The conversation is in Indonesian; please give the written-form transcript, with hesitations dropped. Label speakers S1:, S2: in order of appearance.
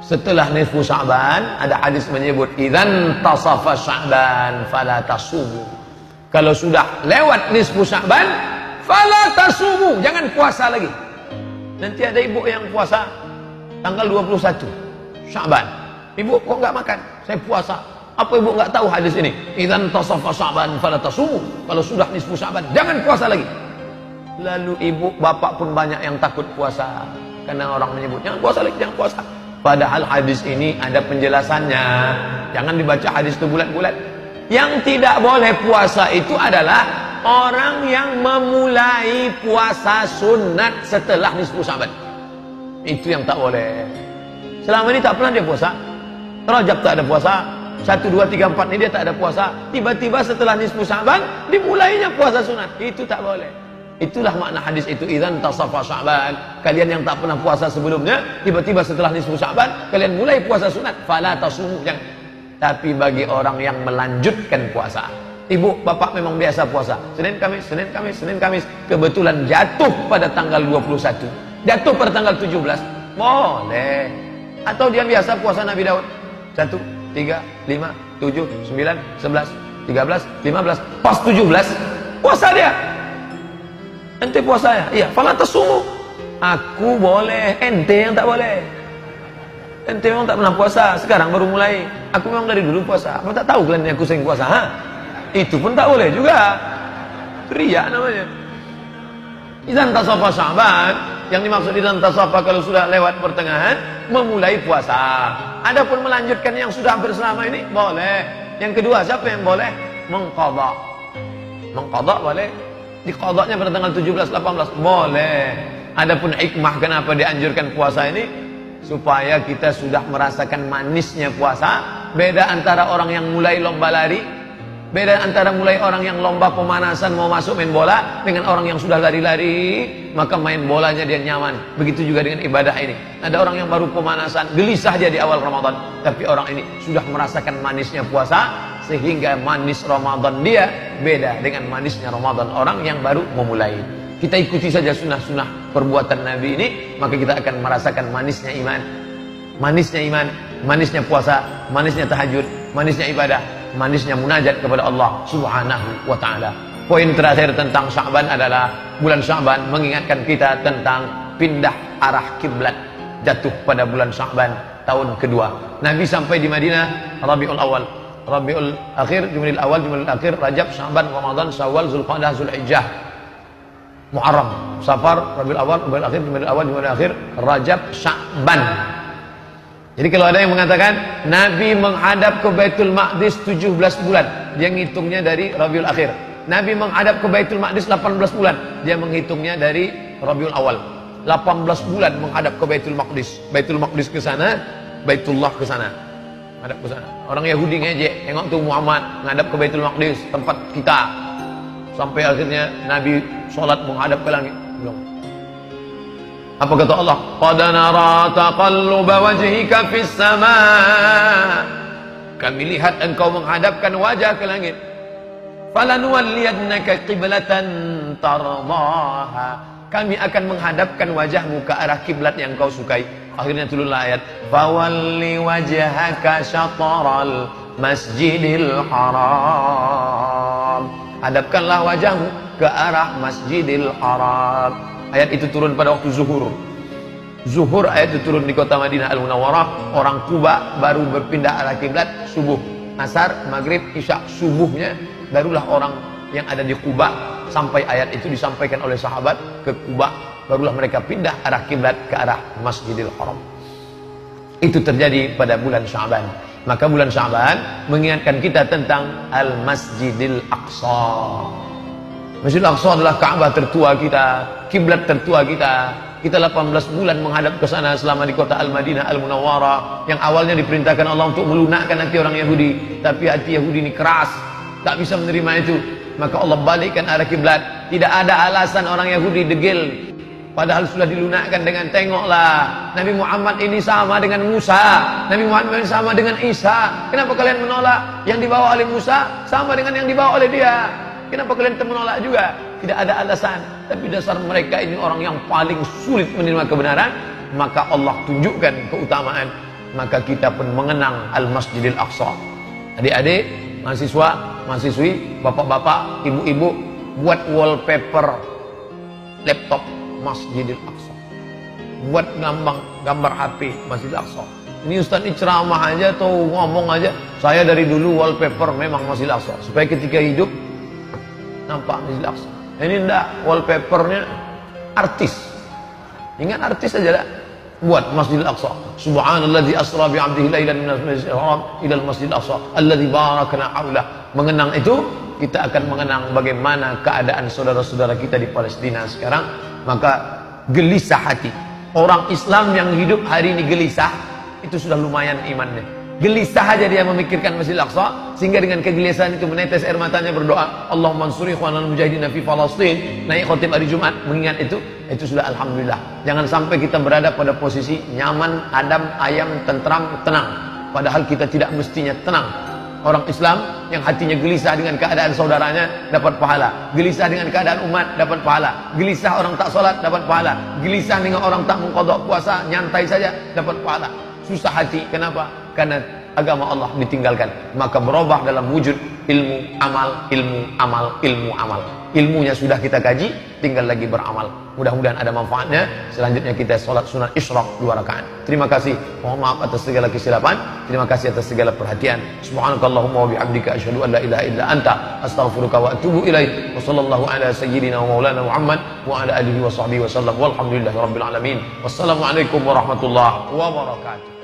S1: Setelah nisfu Sya'ban, ada hadis menyebut idzan tasafa Sya'ban fala tasumu. Kalau sudah lewat nisfu Sya'ban, fala tasumu, jangan puasa lagi. Nanti ada ibu yang puasa tanggal 21 Sya'ban. Ibu kok nggak makan? Saya puasa. Apa ibu nggak tahu hadis ini? Idzan tasafa Sya'ban fala tasumu. Kalau sudah nisfu Sya'ban, jangan puasa lagi. Lalu ibu, bapak pun banyak yang takut puasa karena orang menyebut jangan puasa lagi, jangan puasa. Padahal hadis ini ada penjelasannya. Jangan dibaca hadis itu bulat-bulat. Yang tidak boleh puasa itu adalah orang yang memulai puasa sunat setelah nisfu Sya'ban. Itu yang tak boleh. Selama ini tak pernah dia puasa. Rajab tak ada puasa, 1, 2, 3, 4 ini dia tak ada puasa. Tiba-tiba setelah nisfu Sya'ban dimulainya puasa sunat. Itu tak boleh. Itulah makna hadis itu, idzan tasafa Sya'ban. Kalian yang tak pernah puasa sebelumnya, tiba-tiba setelah nisfu Sya'ban kalian mulai puasa sunat, fala tasumu, jangan. Tapi bagi orang yang melanjutkan puasa, ibu, bapak memang biasa puasa Senin, Kamis, Senin, Kamis, Senin, Kamis, kebetulan jatuh pada tanggal 21, jatuh pada tanggal 17, boleh. Atau dia biasa puasa Nabi Daud 1, 3, 5, 7, 9, 11, 13, 15, pas 17 puasa dia. Ente puasa ya? Iya, fala tasumu. Aku boleh, ente yang tak boleh. Ente memang tak pernah puasa, sekarang baru mulai. Aku memang dari dulu puasa. Apa tak tahu kalian aku sering puasa? Ha? Itu pun tak boleh juga. Riya namanya. Idzan tasafa Sya'ban, yang dimaksud idzan tasafa kalau sudah lewat pertengahan, memulai puasa. Adapun melanjutkan yang sudah hampir selama ini boleh. Yang kedua, siapa yang boleh? Mengqadha. Mengqadha boleh. Diqadhanya pada tanggal 17, 18 boleh. Adapun hikmah kenapa dianjurkan puasa ini, supaya kita sudah merasakan manisnya puasa. Beda antara orang yang mulai lomba lari, beda antara mulai orang yang lomba pemanasan mau masuk main bola, dengan orang yang sudah lari-lari, maka main bolanya dia nyaman. Begitu juga dengan ibadah ini. Ada orang yang baru pemanasan, gelisah dia di awal Ramadan, tapi orang ini sudah merasakan manisnya puasa, sehingga manis Ramadan dia beda dengan manisnya Ramadan orang yang baru memulai. Kita ikuti saja sunnah-sunnah perbuatan Nabi ini, maka kita akan merasakan manisnya iman. Manisnya iman, manisnya puasa, manisnya tahajud, manisnya ibadah, manisnya munajat kepada Allah Subhanahu wa ta'ala. Poin terakhir tentang Sya'ban adalah bulan Sya'ban mengingatkan kita tentang pindah arah kiblat. Jatuh pada bulan Sya'ban tahun kedua. Nabi sampai di Madinah Rabiul Awal, Rabiul Akhir, Jumadil Awal, Jumadil Akhir, Rajab, Sya'ban, Ramadan, Syawal, Zulqa'dah, Zulhijjah, Muharram, Safar, Rabiul Awal, Rabiul Akhir, Jumadil Awal, Jumadil Akhir, Rajab, Sya'ban. Jadi kalau ada yang mengatakan Nabi menghadap ke Baitul Maqdis 17 bulan, dia ngitungnya dari Rabiul Akhir. Nabi menghadap ke Baitul Maqdis 18 bulan, dia menghitungnya dari Rabiul Awal. 18 bulan menghadap ke Baitul Maqdis. Baitul Maqdis ke sana, Baitullah ke sana. Ngadap ke sana. Orang Yahudi ngejek, tengok tuh Muhammad ngadap ke Baitul Maqdis, tempat kita. Sampai akhirnya Nabi sholat menghadap ke langit. Belum. Apa kata Allah? Qad nara taqalluba wajhika fis sama'. Kami lihat engkau menghadapkan wajah ke langit. Falanuwalliyannaka qiblatan tardaha. Kami akan menghadapkan wajahmu ke arah kiblat yang kau sukai. Akhirnya turunlah ayat, fawalli wajhaka syatral masjidil haram. Hadapkanlah wajahmu ke arah Masjidil Haram. Ayat itu turun pada waktu zuhur. Zuhur ayat itu turun di kota Madinah Al-Munawwarah. Orang Kuba baru berpindah arah kiblat subuh. Asar, maghrib, isya, subuhnya barulah orang yang ada di Kuba, sampai ayat itu disampaikan oleh sahabat ke Kuba, barulah mereka pindah arah kiblat ke arah Masjidil Haram. Itu terjadi pada bulan Sya'ban. Maka bulan Sya'ban mengingatkan kita tentang Al-Masjidil Aqsa. Masjidil Aqsa adalah Ka'bah tertua kita, kiblat tertua kita. Kita 18 bulan menghadap ke sana selama di kota Al-Madinah Al-Munawwarah, yang awalnya diperintahkan Allah untuk melunakkan hati orang Yahudi, tapi hati Yahudi ini keras, tak bisa menerima itu. Maka Allah balikkan arah kiblat. Tidak ada alasan orang Yahudi degil, padahal sudah dilunakkan dengan tengoklah Nabi Muhammad ini sama dengan Musa, Nabi Muhammad ini sama dengan Isa. Kenapa kalian menolak yang dibawa oleh Musa sama dengan yang dibawa oleh dia? Kenapa kalian menolak juga? Tidak ada alasan. Tapi dasar mereka ini orang yang paling sulit menerima kebenaran. Maka Allah tunjukkan keutamaan maka kita pun mengenang Al-Masjidil Aqsa. Adik-adik, mahasiswa, mahasiswi, bapak-bapak, ibu-ibu, buat wallpaper laptop Masjidil Aqsa. Buat gambar HP Masjidil Aqsa. Ini Ustaz ini ceramah aja atau ngomong aja. Saya dari dulu wallpaper memang Masjidil Aqsa, supaya ketika hidup nampak Masjidil Aqsa. Ini enggak, wallpapernya artis. Ingat artis aja dah. Buat Masjidil Aqsa. Subhanalladzi asra bi 'abdihi lailan minal masjidil haram ilal masjidil aqsa alladzi barakna haulah. Mengenang itu, kita akan mengenang bagaimana keadaan saudara-saudara kita di Palestina sekarang. Maka gelisah hati. Orang Islam yang hidup hari ini gelisah, itu sudah lumayan imannya. Gelisah aja dia memikirkan Masjidil Aqsa, sehingga dengan kegelisahan itu menetes air matanya berdoa, Allahumma ansur ikhwanal mujahidin fi Falastin. Naik khotib hari Jumat mengingat itu sudah alhamdulillah. Jangan sampai kita berada pada posisi nyaman, adem, ayam, tentram, tenang. Padahal kita tidak mestinya tenang. Orang Islam yang hatinya gelisah dengan keadaan saudaranya dapat pahala. Gelisah dengan keadaan umat dapat pahala. Gelisah orang tak sholat dapat pahala. Gelisah dengan orang tak mengqadha puasa, nyantai saja dapat pahala. Susah hati, kenapa? Karena agama Allah ditinggalkan. Maka berubah dalam wujud ilmu, amal, ilmu, amal, ilmu, amal. Ilmunya sudah kita kaji, tinggal lagi beramal. Mudah-mudahan ada manfaatnya. Selanjutnya kita sholat sunat isyraq 2 rakaat. Terima kasih. Mohon maaf atas segala kesilapan. Terima kasih atas segala perhatian. Subhanakallahumma wa bihamdika asyhadu an la ilaha illa anta astaghfiruka wa atubu ilaik. Wa sallallahu ala sayyidina wa maulana Muhammad wa ala alihi wa sahbihi wa sallam. Walhamdulillahirabbil alamin. Wassalamualaikum warahmatullahi wabarakatuh.